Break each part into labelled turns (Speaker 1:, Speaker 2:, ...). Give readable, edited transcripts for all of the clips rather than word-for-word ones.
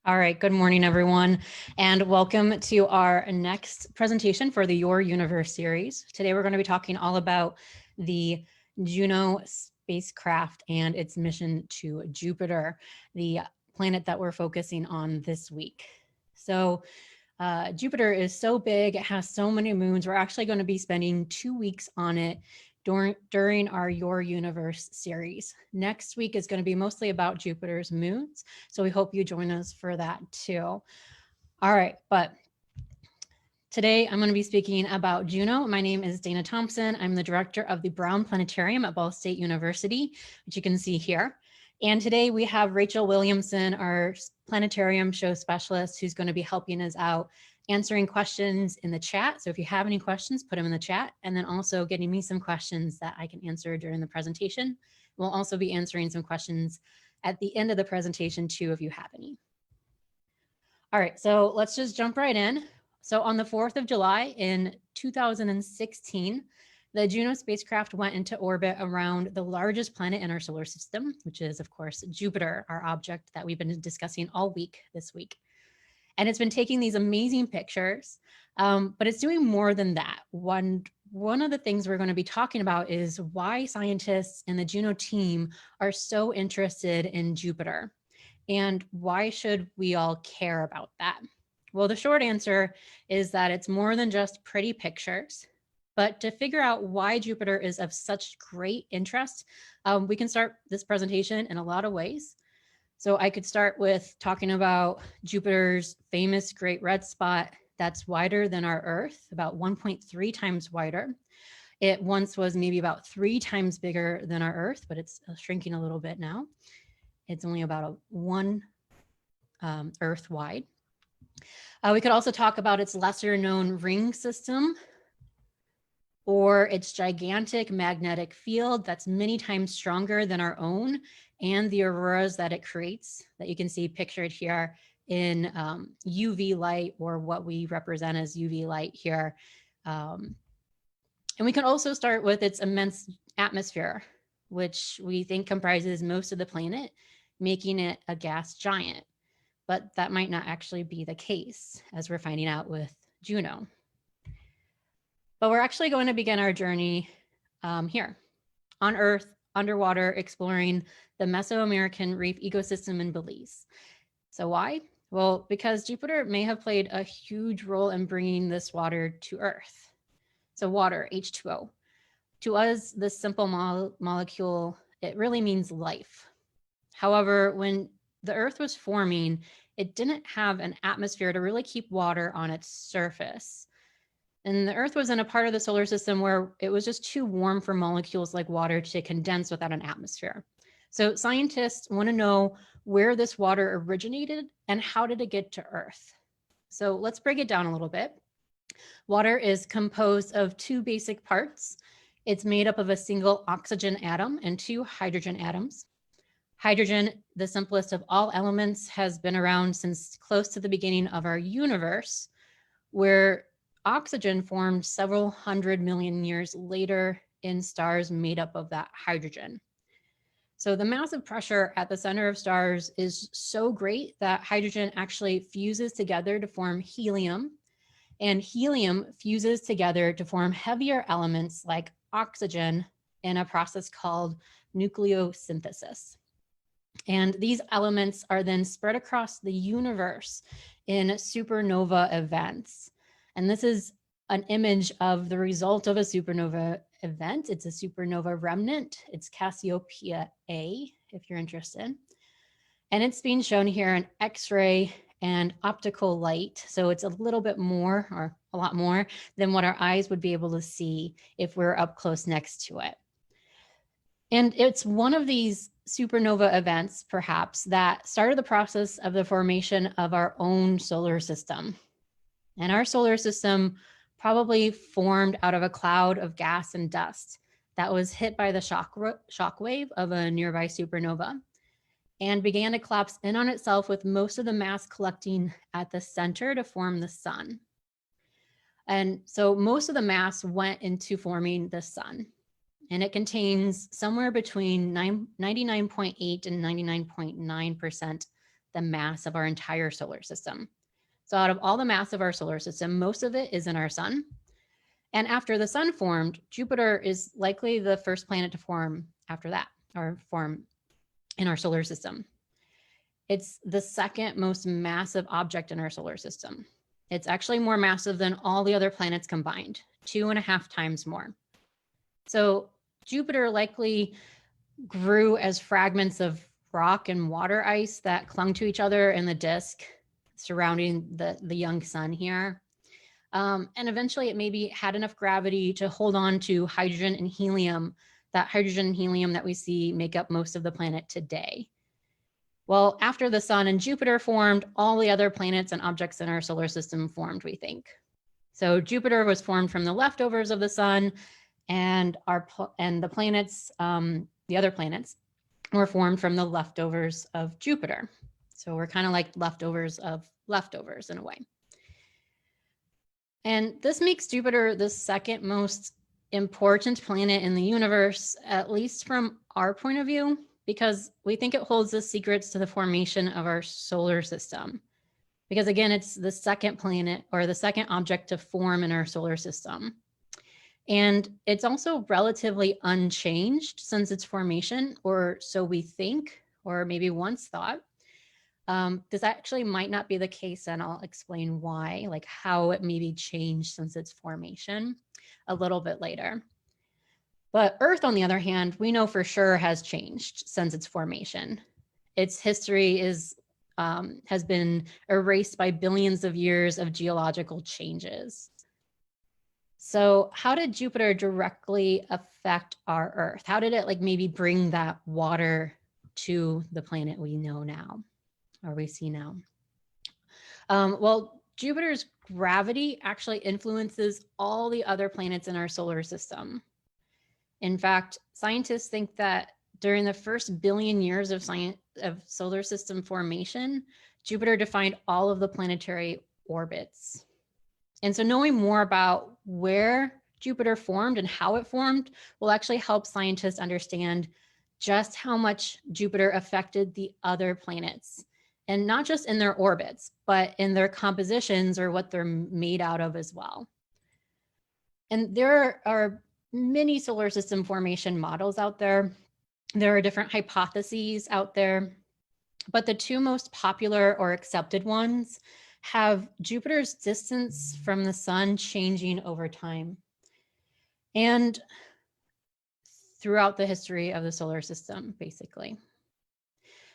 Speaker 1: All right, good morning, everyone, and welcome to our next presentation for the Your Universe series. Today, we're going to be talking all about the Juno spacecraft and its mission to Jupiter, the planet that we're focusing on this week. So Jupiter is so big, it has so many moons. We're actually going to be spending 2 weeks on it during our Your Universe series. Next week is going to be mostly about Jupiter's moons, so we hope you join us for that too. All right, but today I'm going to be speaking about Juno. My name is Dayna Thompson. I'm the director of the Brown Planetarium at Ball State University, which you can see here. And today we have Rachel Williamson, our planetarium show specialist, who's going to be helping us out answering questions in the chat. So if you have any questions, put them in the chat, and then also getting me some questions that I can answer during the presentation. We'll also be answering some questions at the end of the presentation too, if you have any. All right, so let's just jump right in. So on the 4th of July in 2016, the Juno spacecraft went into orbit around the largest planet in our solar system, which is, of course, Jupiter, our object that we've been discussing all week this week. And it's been taking these amazing pictures, but it's doing more than that. One of the things we're going to be talking about is why scientists and the Juno team are so interested in Jupiter. And why should we all care about that? Well, the short answer is that it's more than just pretty pictures. But to figure out why Jupiter is of such great interest, we can start this presentation in a lot of ways. So I could start with talking about Jupiter's famous great red spot that's wider than our Earth, about 1.3 times wider. It once was maybe about 3 times bigger than our Earth, but it's shrinking a little bit now. It's only about 1 Earth wide. We could also talk about its lesser known ring system, or its gigantic magnetic field that's many times stronger than our own, and the auroras that it creates that you can see pictured here in UV light, or what we represent as UV light here. And we can also start with its immense atmosphere, which we think comprises most of the planet, making it a gas giant. But that might not actually be the case, as we're finding out with Juno. But we're actually going to begin our journey here on Earth, underwater, exploring the Mesoamerican reef ecosystem in Belize. So why? Well, because Jupiter may have played a huge role in bringing this water to Earth. So water, H2O. To us, this simple molecule, it really means life. However, when the Earth was forming, it didn't have an atmosphere to really keep water on its surface. And the Earth was in a part of the solar system where it was just too warm for molecules like water to condense without an atmosphere. So scientists want to know where this water originated and how did it get to Earth. So let's break it down a little bit. Water is composed of 2 basic parts. It's made up of a single oxygen atom and 2 hydrogen atoms. Hydrogen, the simplest of all elements, has been around since close to the beginning of our universe, where oxygen formed several 100 million years later in stars made up of that hydrogen. So the massive pressure at the center of stars is so great that hydrogen actually fuses together to form helium, and helium fuses together to form heavier elements like oxygen in a process called nucleosynthesis. And these elements are then spread across the universe in supernova events. And this is an image of the result of a supernova event. It's a supernova remnant. It's Cassiopeia A, if you're interested. And it's being shown here in X-ray and optical light. So it's a little bit more, or a lot more, than what our eyes would be able to see if we're up close next to it. And it's one of these supernova events, perhaps, that started the process of the formation of our own solar system. And our solar system probably formed out of a cloud of gas and dust that was hit by the shock wave of a nearby supernova and began to collapse in on itself, with most of the mass collecting at the center to form the sun. And so most of the mass went into forming the sun. And it contains somewhere between 99.8 and 99.9% the mass of our entire solar system. So out of all the mass of our solar system, most of it is in our sun. And after the sun formed, Jupiter is likely the first planet to form after that, or form in our solar system. It's the second most massive object in our solar system. It's actually more massive than all the other planets combined, 2.5 times more. So Jupiter likely grew as fragments of rock and water ice that clung to each other in the disk surrounding the young sun here. And eventually it maybe had enough gravity to hold on to hydrogen and helium, that hydrogen and helium that we see make up most of the planet today. Well, after the sun and Jupiter formed, all the other planets and objects in our solar system formed, we think. So Jupiter was formed from the leftovers of the sun, and the planets, the other planets, were formed from the leftovers of Jupiter. So we're kind of like leftovers of leftovers in a way. And this makes Jupiter the second most important planet in the universe, at least from our point of view, because we think it holds the secrets to the formation of our solar system. Because again, it's the second planet or the second object to form in our solar system. And it's also relatively unchanged since its formation, or so we think, or maybe once thought. This actually might not be the case, and I'll explain why, like how it maybe changed since its formation a little bit later. But Earth, on the other hand, we know for sure has changed since its formation. Its history has been erased by billions of years of geological changes. So how did Jupiter directly affect our Earth? How did it like maybe bring that water to the planet we know now, or we see now? Well, Jupiter's gravity actually influences all the other planets in our solar system. In fact, scientists think that during the first billion years of solar system formation, Jupiter defined all of the planetary orbits. And so knowing more about where Jupiter formed and how it formed will actually help scientists understand just how much Jupiter affected the other planets, and not just in their orbits, but in their compositions or what they're made out of as well. And there are many solar system formation models out there. There are different hypotheses out there, but the two most popular or accepted ones have Jupiter's distance from the sun changing over time and throughout the history of the solar system, basically.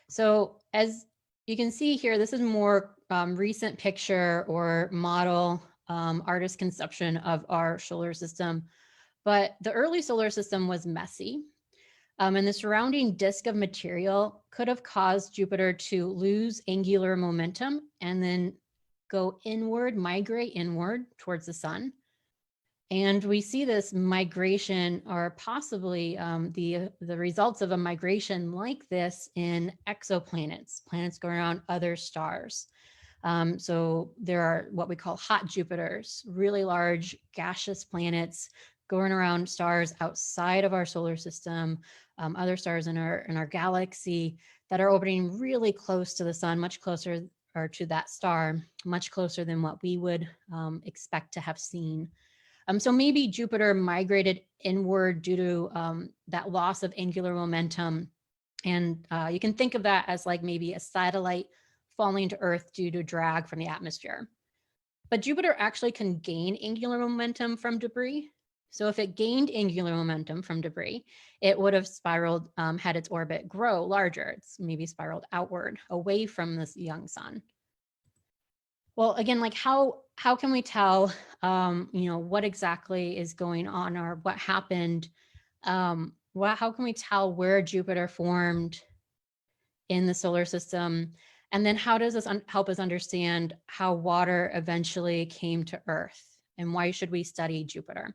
Speaker 1: So as you can see here, this is more recent picture or model artist conception of our solar system. But the early solar system was messy. And the surrounding disk of material could have caused Jupiter to lose angular momentum and then go inward, migrate inward towards the sun. And we see this migration, or possibly the results of a migration like this in exoplanets, planets going around other stars. So there are what we call hot Jupiters, really large gaseous planets going around stars outside of our solar system, other stars in our galaxy that are orbiting really close to the sun, much closer, or to that star, much closer than what we would expect to have seen. So maybe Jupiter migrated inward due to that loss of angular momentum. And you can think of that as like maybe a satellite falling to Earth due to drag from the atmosphere. But Jupiter actually can gain angular momentum from debris. So if it gained angular momentum from debris, it would have spiraled, had its orbit grow larger. It's maybe spiraled outward, away from this young sun. Well, again, like how can we tell, what exactly is going on or what happened? How can we tell where Jupiter formed in the solar system? And then how does this help us understand how water eventually came to Earth? And why should we study Jupiter?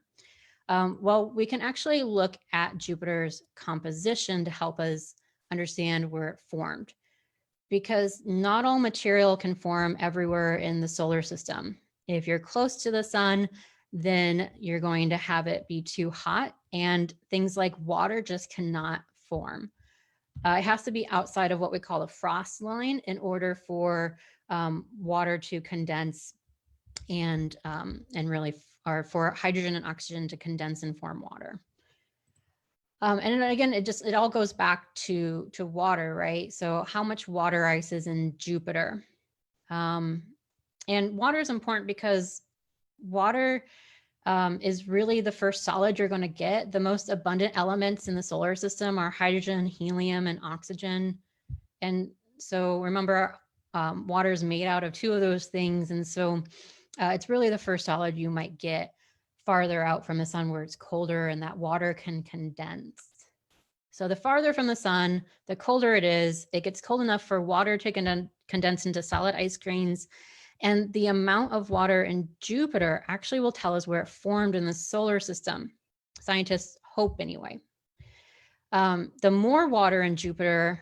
Speaker 1: Well, we can actually look at Jupiter's composition to help us understand where it formed, because not all material can form everywhere in the solar system. If you're close to the sun, then you're going to have it be too hot, and things like water just cannot form. It has to be outside of what we call a frost line in order for water to condense and really, or for hydrogen and oxygen to condense and form water. And again, it all goes back to water, right? So how much water ice is in Jupiter? And water is important because water is really the first solid you're going to get. The most abundant elements in the solar system are hydrogen, helium, and oxygen. And so remember, water is made out of two of those things. And so it's really the first solid you might get farther out from the sun where it's colder and that water can condense. So the farther from the sun, the colder it is. It gets cold enough for water to condense into solid ice grains. And the amount of water in Jupiter actually will tell us where it formed in the solar system. Scientists hope anyway. The more water in Jupiter,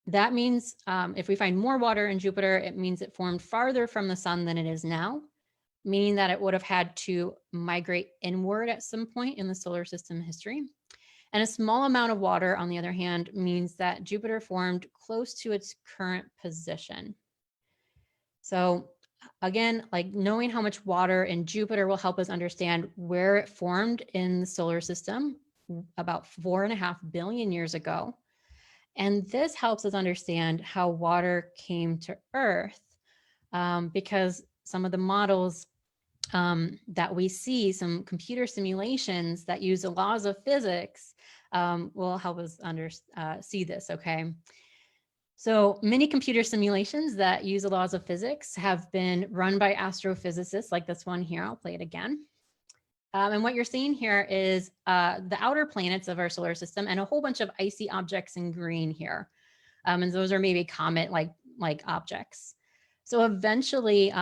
Speaker 1: that means if we find more water in Jupiter, it means it formed farther from the sun than it is now, meaning that it would have had to migrate inward at some point in the solar system history. And a small amount of water, on the other hand, means that Jupiter formed close to its current position. So again, like knowing how much water in Jupiter will help us understand where it formed in the solar system about 4.5 billion years ago. And this helps us understand how water came to Earth because some of the models that we see, some computer simulations that use the laws of physics will help us see this, okay? So many computer simulations that use the laws of physics have been run by astrophysicists like this one here. I'll play it again. And what you're seeing here is the outer planets of our solar system and a whole bunch of icy objects in green here. And those are maybe comet-like objects. So eventually,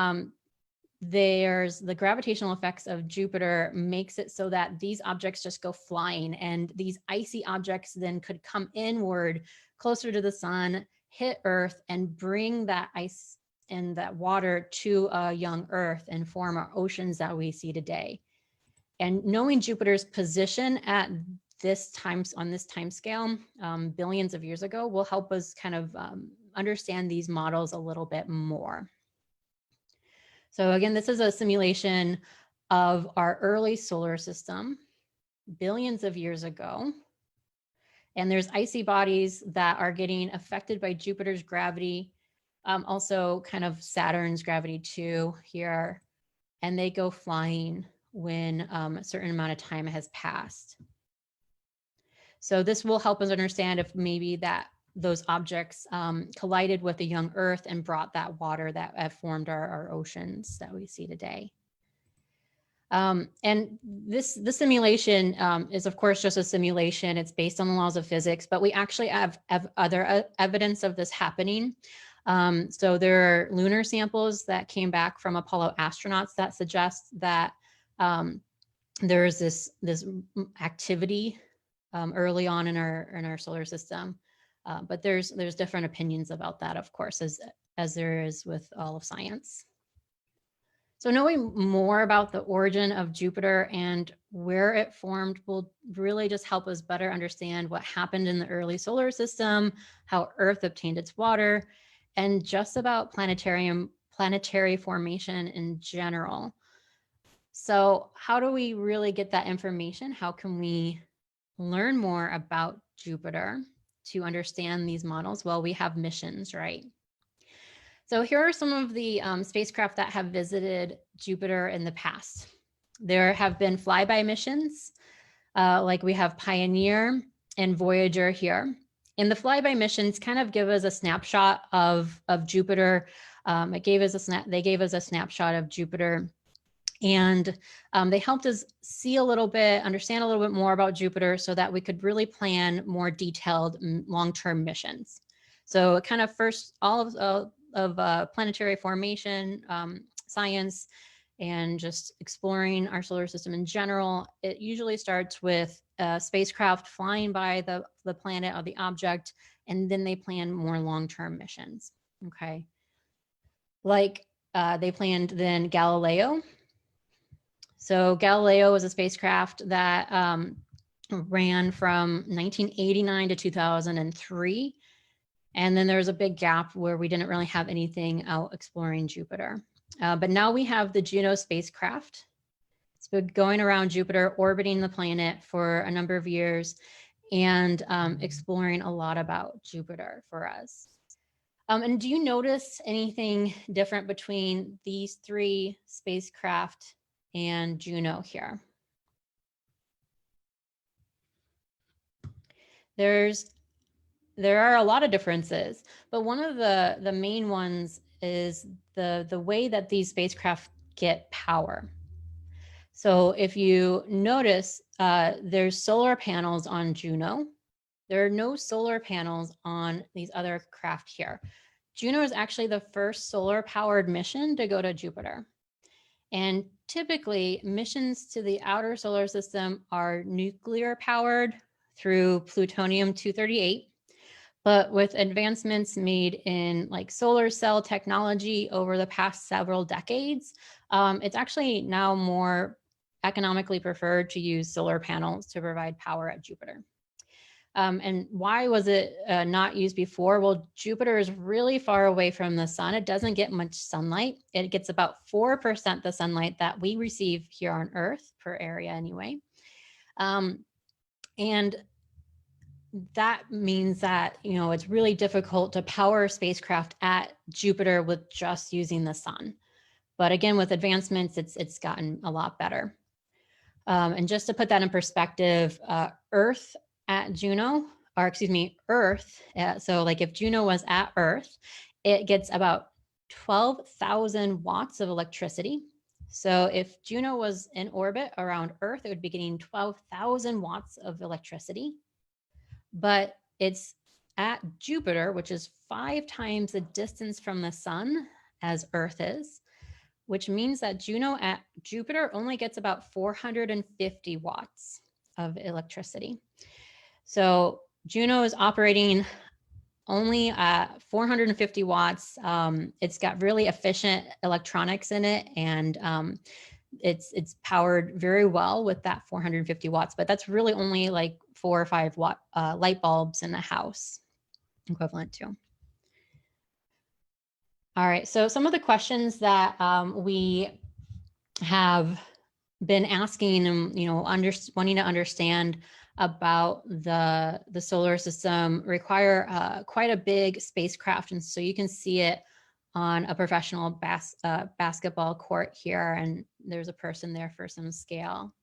Speaker 1: there's the gravitational effects of Jupiter makes it so that these objects just go flying, and these icy objects then could come inward closer to the sun, hit Earth, and bring that ice and that water to a young Earth and form our oceans that we see today. And knowing Jupiter's position at this time, on this time scale, billions of years ago, will help us kind of understand these models a little bit more. So again, this is a simulation of our early solar system, billions of years ago. And there's icy bodies that are getting affected by Jupiter's gravity, also kind of Saturn's gravity too here, and they go flying when a certain amount of time has passed. So this will help us understand if maybe that those objects collided with the young Earth and brought that water that have formed our oceans that we see today. And this simulation is, of course, just a simulation. It's based on the laws of physics, but we actually have other evidence of this happening. So there are lunar samples that came back from Apollo astronauts that suggest that there's this activity early on in our solar system. But there's different opinions about that, of course, as there is with all of science. So knowing more about the origin of Jupiter and where it formed will really just help us better understand what happened in the early solar system, how Earth obtained its water, and just about planetary formation in general. So how do we really get that information? How can we learn more about Jupiter to understand these models? Well, we have missions, right? So here are some of the spacecraft that have visited Jupiter in the past. There have been flyby missions, like we have Pioneer and Voyager here. And the flyby missions kind of give us a snapshot of Jupiter. They gave us a snapshot of Jupiter, and they helped us see a little bit, understand a little bit more about Jupiter so that we could really plan more detailed long-term missions. So it kind of first, all of planetary formation, science, and just exploring our solar system in general. It usually starts with a spacecraft flying by the planet or the object, and then they plan more long-term missions, okay? Like they planned then Galileo. So Galileo was a spacecraft that ran from 1989 to 2003. And then there was a big gap where we didn't really have anything out exploring Jupiter. But now we have the Juno spacecraft. It's been going around Jupiter, orbiting the planet for a number of years and exploring a lot about Jupiter for us. And do you notice anything different between these three spacecraft and Juno here? There are a lot of differences, but one of the main ones is the way that these spacecraft get power. So if you notice, there's solar panels on Juno. There are no solar panels on these other craft here. Juno is actually the first solar powered mission to go to Jupiter. And typically missions to the outer solar system are nuclear powered through plutonium-238. But with advancements made in like solar cell technology over the past several decades, it's actually now more economically preferred to use solar panels to provide power at Jupiter. And why was it not used before? Well, Jupiter is really far away from the sun. It doesn't get much sunlight. It gets about 4% the sunlight that we receive here on Earth per area anyway. And that means that, you know, it's really difficult to power a spacecraft at Jupiter with just using the sun. But again, with advancements, it's gotten a lot better. And just to put that in perspective, Earth at Juno, or excuse me, Earth, so like if Juno was at Earth, it gets about 12,000 watts of electricity. So if Juno was in orbit around Earth, it would be getting 12,000 watts of electricity. But it's at Jupiter, which is 5 times the distance from the sun as Earth is, which means that Juno at Jupiter only gets about 450 watts of electricity. So Juno is operating only at 450 watts. It's got really efficient electronics in it, and it's powered very well with that 450 watts, but that's really only like 4 or 5 watt light bulbs in the house equivalent to. All right, so some of the questions that we have been asking and, you know, wanting to understand about the solar system require quite a big spacecraft. And so you can see it on a professional basketball court here, and there's a person there for some scale.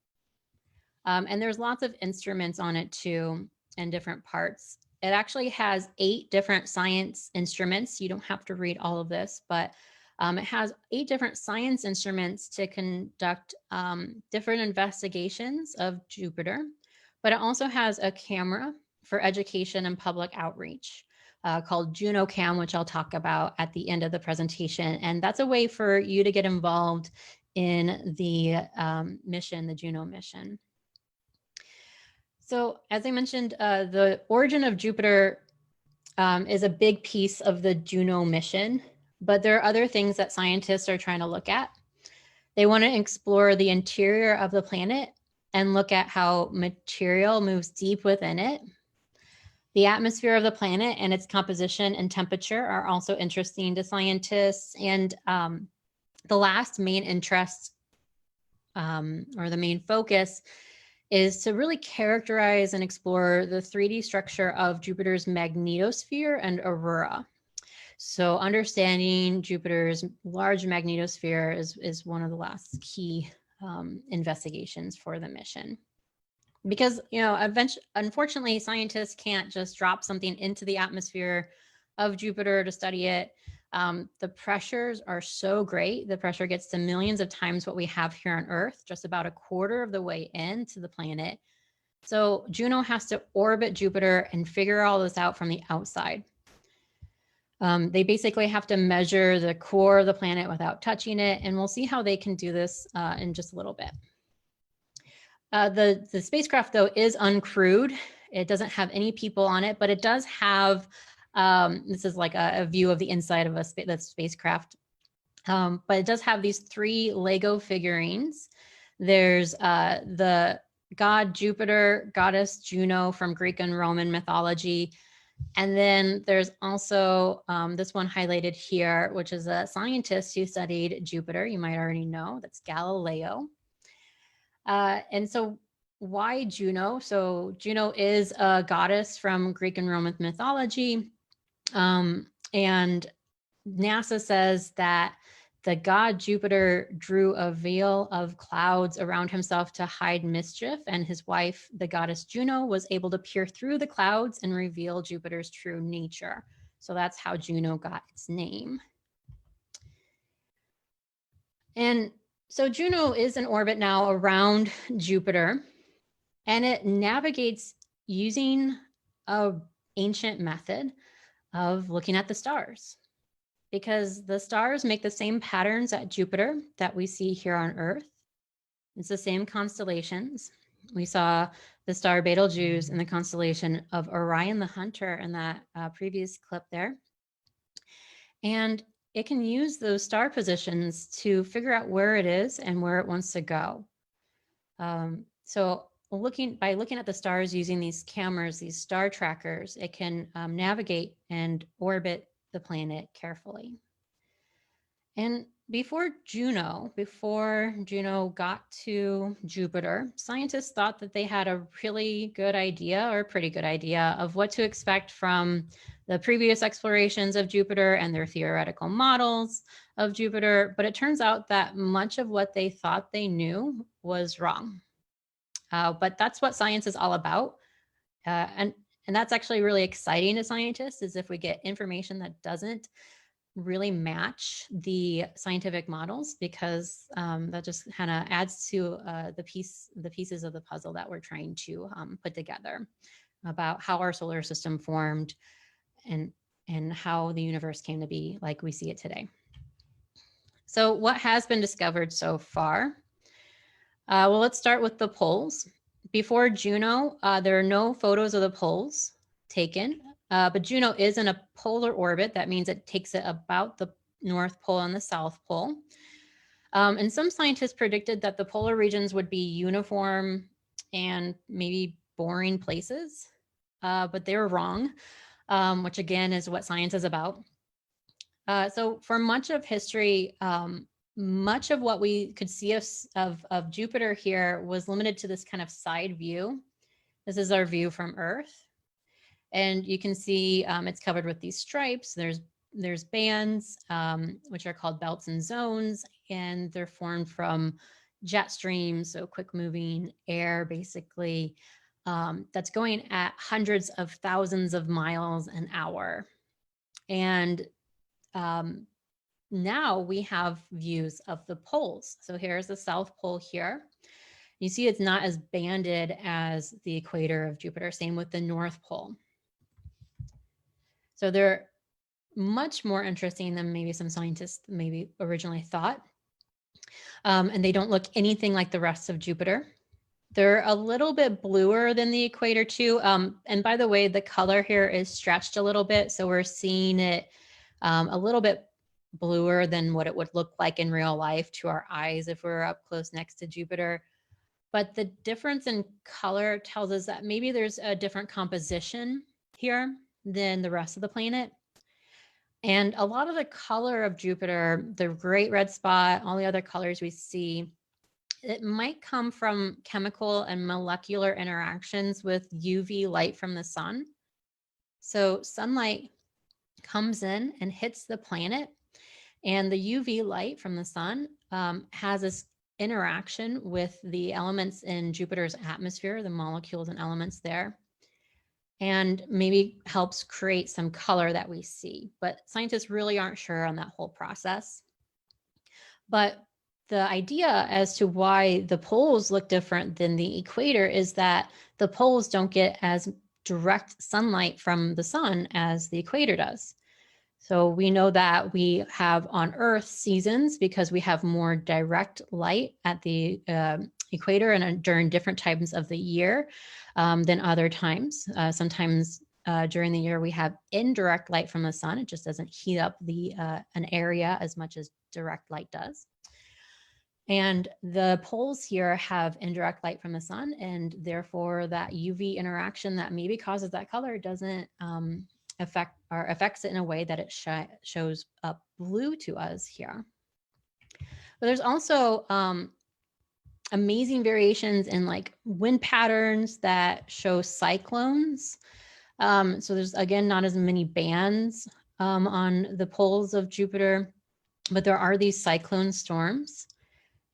Speaker 1: And there's lots of instruments on it too, and different parts. It actually has 8 different science instruments. You don't have to read all of this, but it has 8 different science instruments to conduct different investigations of Jupiter. But it also has a camera for education and public outreach called Juno Cam, which I'll talk about at the end of the presentation. And that's a way for you to get involved in the mission, the Juno mission. So as I mentioned, the origin of Jupiter is a big piece of the Juno mission, but there are other things that scientists are trying to look at. They want to explore the interior of the planet and look at how material moves deep within it. The atmosphere of the planet and its composition and temperature are also interesting to scientists. And the last main interest or the main focus is to really characterize and explore the 3D structure of Jupiter's magnetosphere and aurora. So understanding Jupiter's large magnetosphere is one of the last key investigations for the mission. Because, you know, unfortunately, scientists can't just drop something into the atmosphere of Jupiter to study it. The pressures are so great. The pressure gets to millions of times what we have here on Earth, just about a quarter of the way into the planet. So Juno has to orbit Jupiter and figure all this out from the outside. They basically have to measure the core of the planet without touching it, and we'll see how they can do this in just a little bit. The spacecraft, though, is uncrewed. It doesn't have any people on it, but it does have, this is like a view of the inside of the spacecraft, but it does have these 3 Lego figurines. There's the god Jupiter, goddess Juno from Greek and Roman mythology. And then there's also this one highlighted here, which is a scientist who studied Jupiter. You might already know, that's Galileo. And so why Juno? So Juno is a goddess from Greek and Roman mythology. And NASA says that the god Jupiter drew a veil of clouds around himself to hide mischief, and his wife, the goddess Juno, was able to peer through the clouds and reveal Jupiter's true nature. So that's how Juno got its name. And so Juno is in orbit now around Jupiter, and it navigates using an ancient method of looking at the stars, because the stars make the same patterns at Jupiter that we see here on Earth. It's the same constellations. We saw the star Betelgeuse in the constellation of Orion the Hunter in that previous clip there. And it can use those star positions to figure out where it is and where it wants to go. So by looking at the stars using these cameras, these star trackers, it can navigate and orbit the planet carefully. And before Juno got to Jupiter, scientists thought that they had a really good idea, or a pretty good idea, of what to expect from the previous explorations of Jupiter and their theoretical models of Jupiter. But it turns out that much of what they thought they knew was wrong. But that's what science is all about. And that's actually really exciting to scientists, is if we get information that doesn't really match the scientific models, because that just kind of adds to the pieces of the puzzle that we're trying to put together about how our solar system formed and how the universe came to be like we see it today. So what has been discovered so far? Well, let's start with the poles. Before Juno, there are no photos of the poles taken, but Juno is in a polar orbit. That means it takes it about the North Pole and the South Pole. And some scientists predicted that the polar regions would be uniform and maybe boring places, but they were wrong, which again is what science is about. So for much of history, much of what we could see of Jupiter here was limited to this kind of side view. This is our view from Earth. And you can see it's covered with these stripes. There's bands, which are called belts and zones, and they're formed from jet streams, so quick moving air, basically, that's going at hundreds of thousands of miles an hour. And now we have views of the poles. So here's the South Pole here. You see it's not as banded as the equator of Jupiter, same with the North Pole. So they're much more interesting than maybe some scientists maybe originally thought. And they don't look anything like the rest of Jupiter. They're a little bit bluer than the equator too. And by the way, the color here is stretched a little bit. So we're seeing it a little bit bluer than what it would look like in real life to our eyes if we were up close next to Jupiter. But the difference in color tells us that maybe there's a different composition here than the rest of the planet. And a lot of the color of Jupiter, the great red spot, all the other colors we see, it might come from chemical and molecular interactions with UV light from the sun. So sunlight comes in and hits the planet, and the UV light from the sun has this interaction with the elements in Jupiter's atmosphere, the molecules and elements there, and maybe helps create some color that we see. But scientists really aren't sure on that whole process. But the idea as to why the poles look different than the equator is that the poles don't get as direct sunlight from the sun as the equator does. So we know that we have on Earth seasons because we have more direct light at the equator and during different times of the year than other times. Sometimes during the year we have indirect light from the sun. It just doesn't heat up an area as much as direct light does. And the poles here have indirect light from the sun, and therefore that UV interaction that maybe causes that color doesn't affect or affects it in a way that it shows up blue to us here. But there's also amazing variations in like wind patterns that show cyclones. So there's, again, not as many bands on the poles of Jupiter, but there are these cyclone storms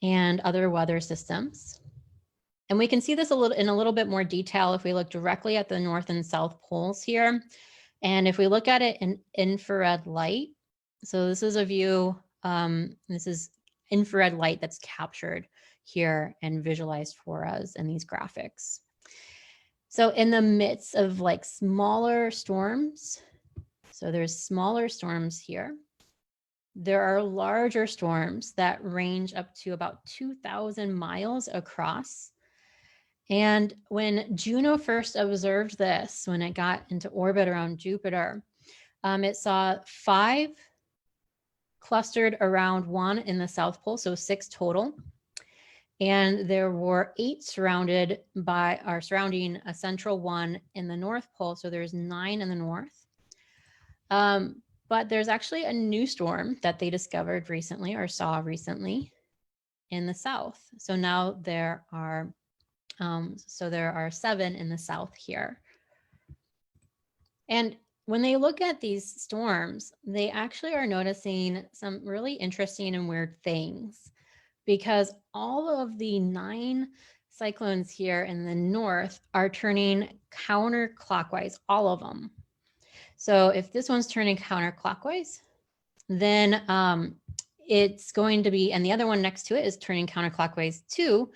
Speaker 1: and other weather systems. And we can see this in a little bit more detail if we look directly at the north and south poles here. And if we look at it in infrared light, so this is a view, this is infrared light that's captured here and visualized for us in these graphics. So in the midst of like smaller storms, so there's smaller storms here, there are larger storms that range up to about 2,000 miles across. And when Juno first observed this, when it got into orbit around Jupiter, it saw 5 clustered around 1 in the South Pole, so 6 total. And there were 8 surrounding a central 1 in the North Pole, so there's 9 in the north. But there's actually a new storm that they discovered recently or saw recently in the south. So now there are 7 in the south here. And when they look at these storms, they actually are noticing some really interesting and weird things, because all of the 9 cyclones here in the north are turning counterclockwise, all of them. So if this one's turning counterclockwise, then it's going to be, and the other one next to it is turning counterclockwise too.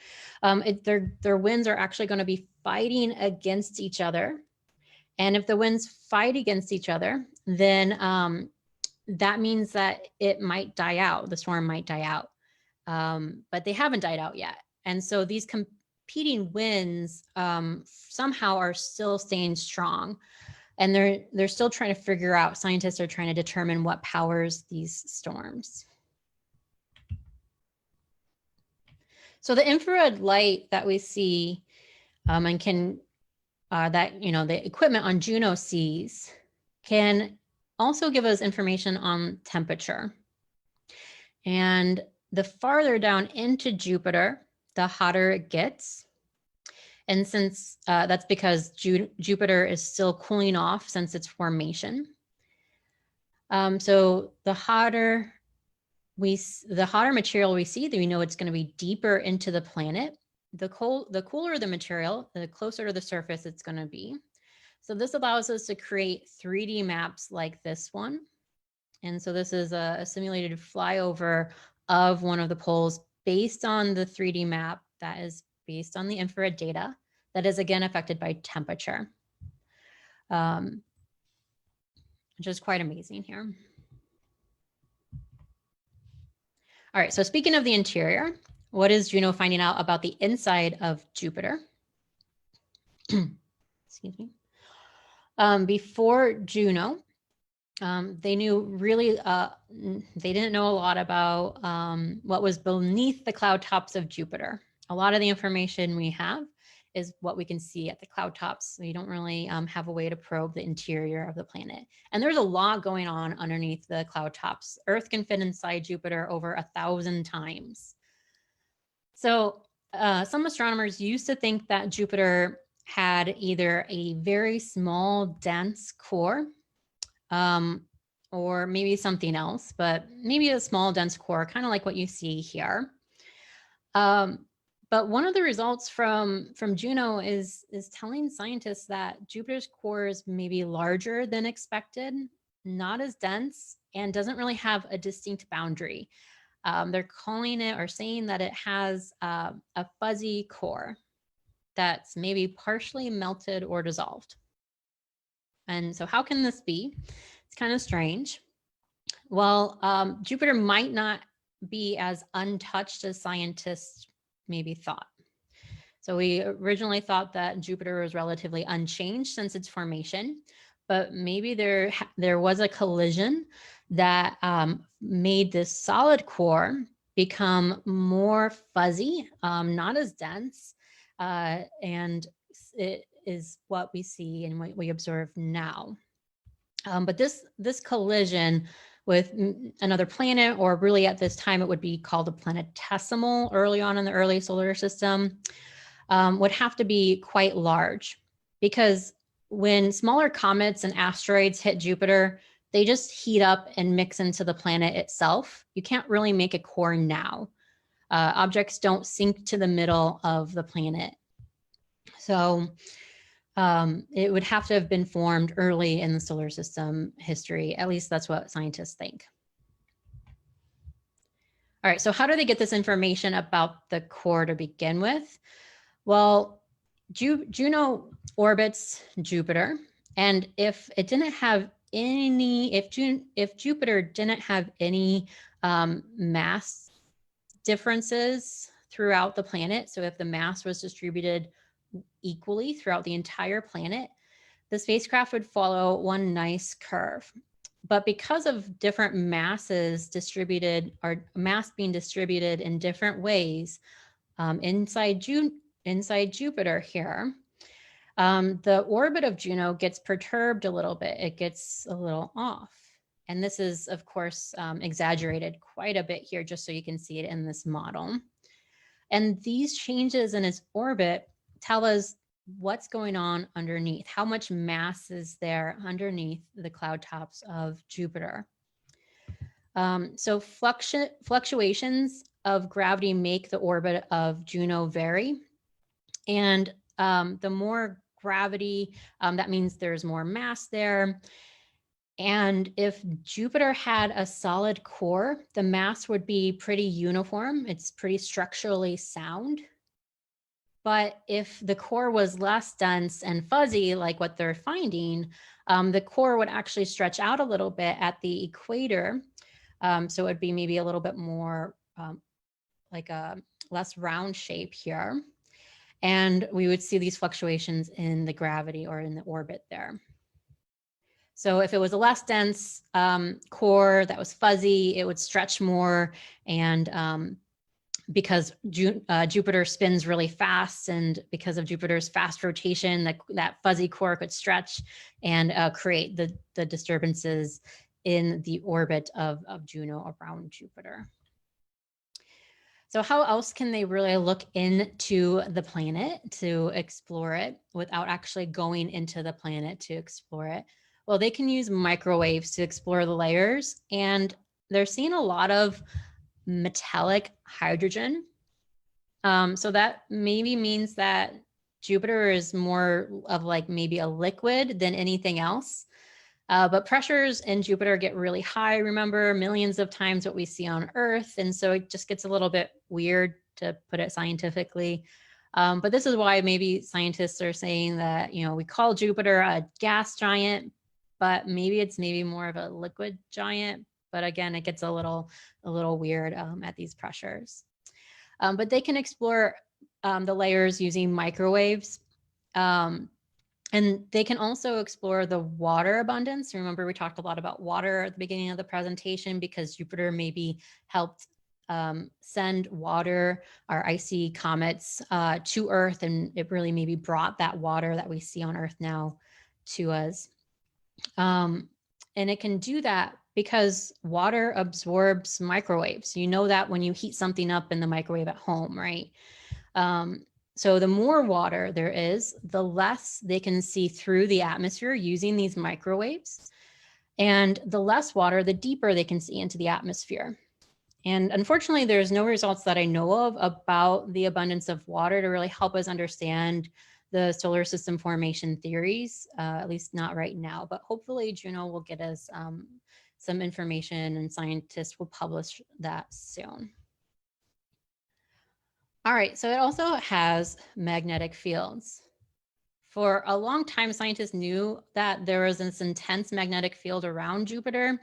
Speaker 1: Their winds are actually going to be fighting against each other. And if the winds fight against each other, then that means that it might die out, the storm might die out. But they haven't died out yet. And so these competing winds somehow are still staying strong. And they're still trying to figure out, scientists are trying to determine what powers these storms. So the infrared light that we see and can, the equipment on Juno sees can also give us information on temperature. And the farther down into Jupiter, the hotter it gets. And since that's because Jupiter is still cooling off since its formation. So the hotter material we see, we know it's going to be deeper into the planet. The cooler the material, the closer to the surface it's going to be. So this allows us to create 3D maps like this one. And so this is a simulated flyover of one of the poles based on the 3D map that is based on the infrared data that is again affected by temperature, which is quite amazing here. All right, so speaking of the interior, what is Juno finding out about the inside of Jupiter? Excuse me. Before Juno, they knew really, they didn't know a lot about what was beneath the cloud tops of Jupiter. A lot of the information we have is what we can see at the cloud tops. So you don't really have a way to probe the interior of the planet. And there's a lot going on underneath the cloud tops. Earth can fit inside Jupiter over 1,000 times. So some astronomers used to think that Jupiter had either a very small, dense core, or maybe something else, but maybe a small, dense core, kind of like what you see here. But one of the results from Juno is telling scientists that Jupiter's core is maybe larger than expected, not as dense, and doesn't really have a distinct boundary. They're calling it or saying that it has a fuzzy core that's maybe partially melted or dissolved. And so how can this be? It's kind of strange. Well, Jupiter might not be as untouched as scientists maybe thought. So we originally thought that Jupiter was relatively unchanged since its formation, but maybe there was a collision that made this solid core become more fuzzy, not as dense, and it is what we see and what we observe now. But this collision with another planet, or really at this time it would be called a planetesimal early on in the early solar system, would have to be quite large, because when smaller comets and asteroids hit Jupiter, they just heat up and mix into the planet itself. You can't really make a core now. Objects don't sink to the middle of the planet. So it would have to have been formed early in the solar system history. At least that's what scientists think. All right, so how do they get this information about the core to begin with? Well, Juno orbits Jupiter, and if it didn't have any, if Jupiter didn't have any mass differences throughout the planet, so if the mass was distributed equally throughout the entire planet, the spacecraft would follow one nice curve. But because of different masses distributed, or mass being distributed in different ways inside Jupiter here, the orbit of Juno gets perturbed a little bit. It gets a little off. And this is, of course, exaggerated quite a bit here, just so you can see it in this model. And these changes in its orbit tell us what's going on underneath, how much mass is there underneath the cloud tops of Jupiter. So fluctuations of gravity make the orbit of Juno vary. And the more gravity, that means there's more mass there. And if Jupiter had a solid core, the mass would be pretty uniform. It's pretty structurally sound. But if the core was less dense and fuzzy, like what they're finding, the core would actually stretch out a little bit at the equator. So it would be maybe a little bit more like a less round shape here. And we would see these fluctuations in the gravity or in the orbit there. So if it was a less dense core that was fuzzy, it would stretch more, and because Jupiter spins really fast, and because of Jupiter's fast rotation, that fuzzy core could stretch and create the disturbances in the orbit of Juno around Jupiter. So how else can they really look into the planet to explore it without actually going into the planet to explore it? Well, they can use microwaves to explore the layers, and they're seeing a lot of metallic hydrogen. So that maybe means that Jupiter is more of like maybe a liquid than anything else. But pressures in Jupiter get really high, remember, millions of times what we see on Earth. And so it just gets a little bit weird, to put it scientifically. But this is why maybe scientists are saying that, you know, we call Jupiter a gas giant, but maybe it's more of a liquid giant. But again, it gets a little weird at these pressures. But they can explore the layers using microwaves. And they can also explore the water abundance. Remember, we talked a lot about water at the beginning of the presentation, because Jupiter maybe helped send water or icy comets to Earth, and it really maybe brought that water that we see on Earth now to us. And it can do that because water absorbs microwaves. You know that when you heat something up in the microwave at home, right? So the more water there is, the less they can see through the atmosphere using these microwaves. And the less water, the deeper they can see into the atmosphere. And unfortunately, there's no results that I know of about the abundance of water to really help us understand the solar system formation theories, at least not right now. But hopefully Juno will get us some information, and scientists will publish that soon. All right, so it also has magnetic fields. For a long time, scientists knew that there was this intense magnetic field around Jupiter,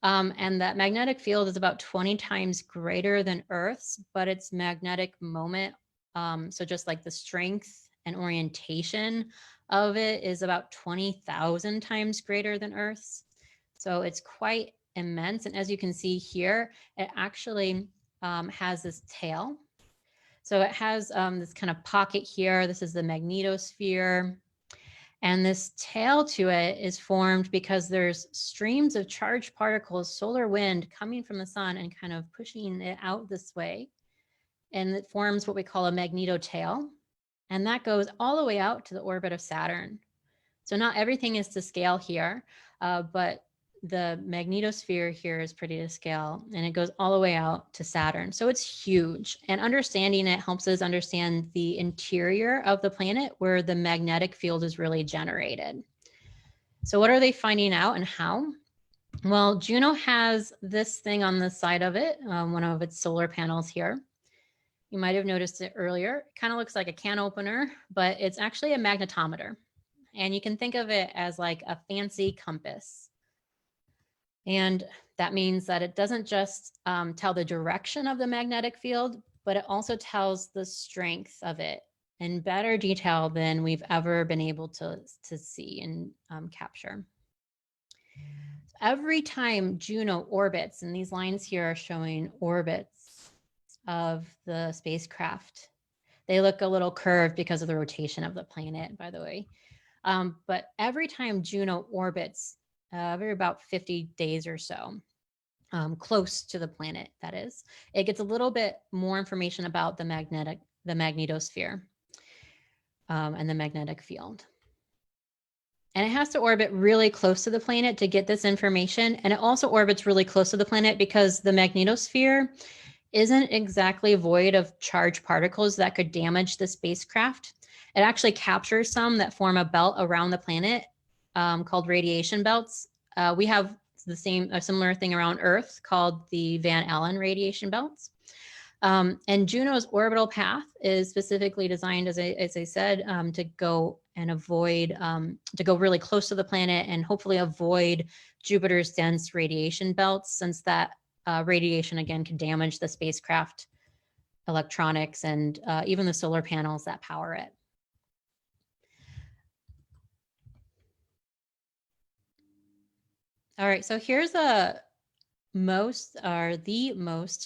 Speaker 1: and that magnetic field is about 20 times greater than Earth's, but its magnetic moment, so just like the strength and orientation of it, is about 20,000 times greater than Earth's. So it's quite immense. And as you can see here, it actually has this tail. So it has this kind of pocket here. This is the magnetosphere. And this tail to it is formed because there's streams of charged particles, solar wind, coming from the sun and kind of pushing it out this way. And it forms what we call a magnetotail. And that goes all the way out to the orbit of Saturn. So not everything is to scale here, but the magnetosphere here is pretty to scale, and it goes all the way out to Saturn. So it's huge, and understanding it helps us understand the interior of the planet where the magnetic field is really generated. So what are they finding out and how? Well, Juno has this thing on the side of it, one of its solar panels here. You might have noticed it earlier. It kind of looks like a can opener, but it's actually a magnetometer. And you can think of it as like a fancy compass. And that means that it doesn't just tell the direction of the magnetic field, but it also tells the strength of it in better detail than we've ever been able to see and capture. Every time Juno orbits, and these lines here are showing orbits of the spacecraft, they look a little curved because of the rotation of the planet, by the way. But every time Juno orbits, every about 50 days or so, close to the planet, that is, it gets a little bit more information about the magnetosphere and the magnetic field. And it has to orbit really close to the planet to get this information. And it also orbits really close to the planet because the magnetosphere isn't exactly void of charged particles that could damage the spacecraft. It actually captures some that form a belt around the planet called radiation belts. We have a similar thing around Earth called the Van Allen radiation belts. And Juno's orbital path is specifically designed, as I said, to go and avoid, to go really close to the planet and hopefully avoid Jupiter's dense radiation belts, since that radiation, again, can damage the spacecraft electronics and even the solar panels that power it. All right, so here's the most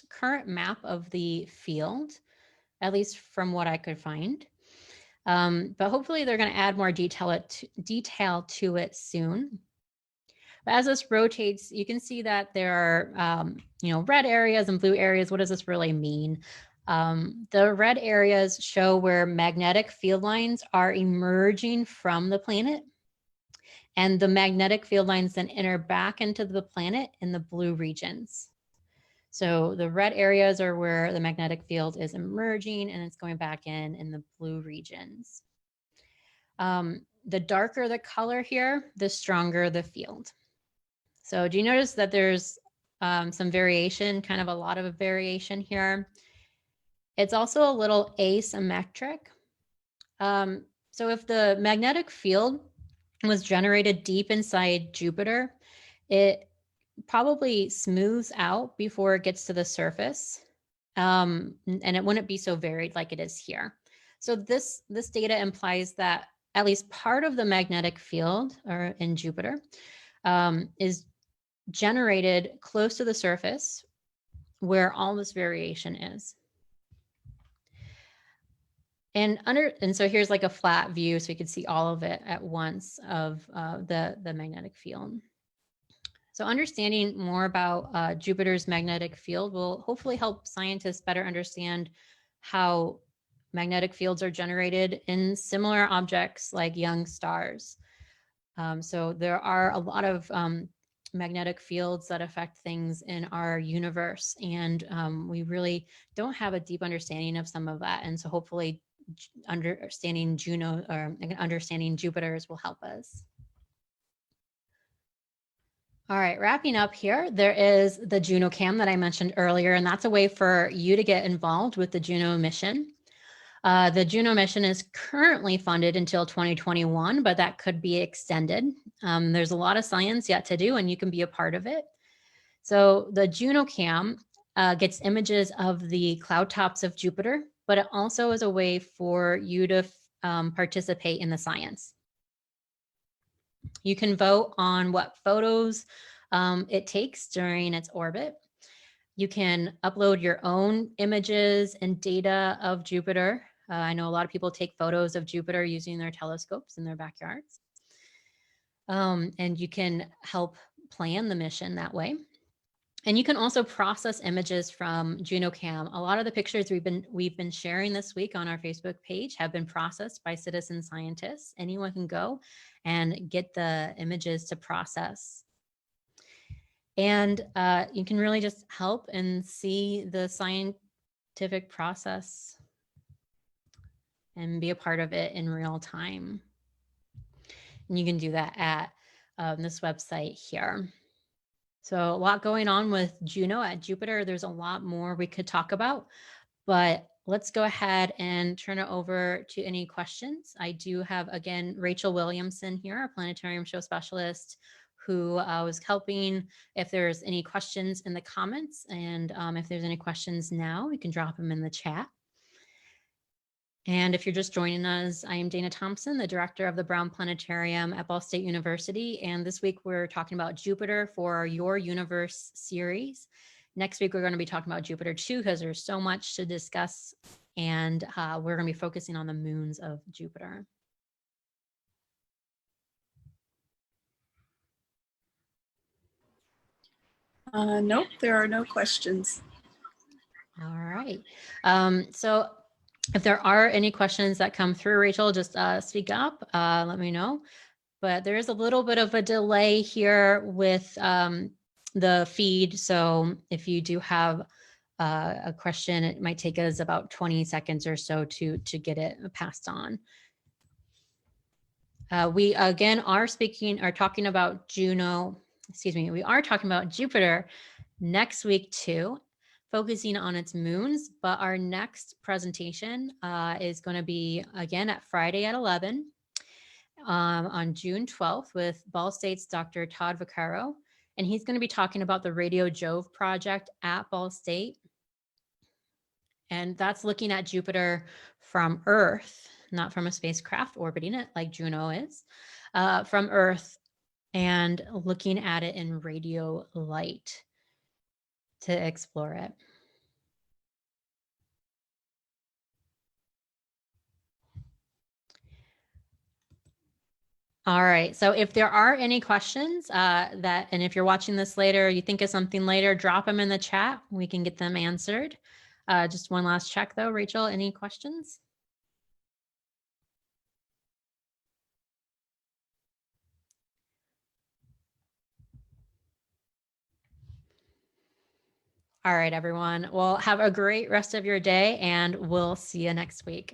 Speaker 1: current map of the field, at least from what I could find. But hopefully they're going to add more detail to it soon. But as this rotates, you can see that there are, red areas and blue areas. What does this really mean? The red areas show where magnetic field lines are emerging from the planet. And the magnetic field lines then enter back into the planet in the blue regions. So the red areas are where the magnetic field is emerging, and it's going back in the blue regions. The darker the color here, the stronger the field. So do you notice that there's some variation, kind of a lot of variation here? It's also a little asymmetric. So if the magnetic field was generated deep inside Jupiter, it probably smooths out before it gets to the surface. And it wouldn't be so varied like it is here. So this data implies that at least part of the magnetic field or in Jupiter is generated close to the surface where all this variation is. And so here's like a flat view, so you can see all of it at once of the magnetic field. So understanding more about Jupiter's magnetic field will hopefully help scientists better understand how magnetic fields are generated in similar objects like young stars. So there are a lot of magnetic fields that affect things in our universe, and we really don't have a deep understanding of some of that. And so hopefully understanding Juno or understanding Jupiter's will help us. All right, wrapping up here, there is the Juno Cam that I mentioned earlier, and that's a way for you to get involved with the Juno mission. The Juno mission is currently funded until 2021, but that could be extended. There's a lot of science yet to do, and you can be a part of it. So the Juno Cam gets images of the cloud tops of Jupiter, but it also is a way for you to participate in the science. You can vote on what photos it takes during its orbit. You can upload your own images and data of Jupiter. I know a lot of people take photos of Jupiter using their telescopes in their backyards. And you can help plan the mission that way. And you can also process images from JunoCam. A lot of the pictures we've been sharing this week on our Facebook page have been processed by citizen scientists. Anyone can go and get the images to process. And you can really just help and see the scientific process and be a part of it in real time. And you can do that at this website here. So a lot going on with Juno at Jupiter. There's a lot more we could talk about, but let's go ahead and turn it over to any questions. I do have, again, Rachel Williamson here, our planetarium show specialist, who was helping if there's any questions in the comments. And if there's any questions now, we can drop them in the chat. And if you're just joining us, I am Dayna Thompson, the director of the Brown Planetarium at Ball State University. And this week we're talking about Jupiter for Your Universe series. Next week, we're going to be talking about Jupiter 2 because there's so much to discuss. And we're going to be focusing on the moons of Jupiter.
Speaker 2: Nope, there are no questions.
Speaker 1: All right. So if there are any questions that come through, Rachel, just speak up, let me know. But there is a little bit of a delay here with the feed. So if you do have a question, it might take us about 20 seconds or so to get it passed on. We again are talking about Juno, we are talking about Jupiter next week too, focusing on its moons, but our next presentation is going to be again at Friday at 11 on June 12th with Ball State's Dr. Todd Vaccaro, and he's going to be talking about the Radio Jove project at Ball State. And that's looking at Jupiter from Earth, not from a spacecraft orbiting it like Juno is, from Earth, and looking at it in radio light to explore it. All right, so if there are any questions and if you're watching this later, you think of something later, drop them in the chat. We can get them answered. Just one last check though, Rachel, any questions? All right, everyone. Well, have a great rest of your day and we'll see you next week.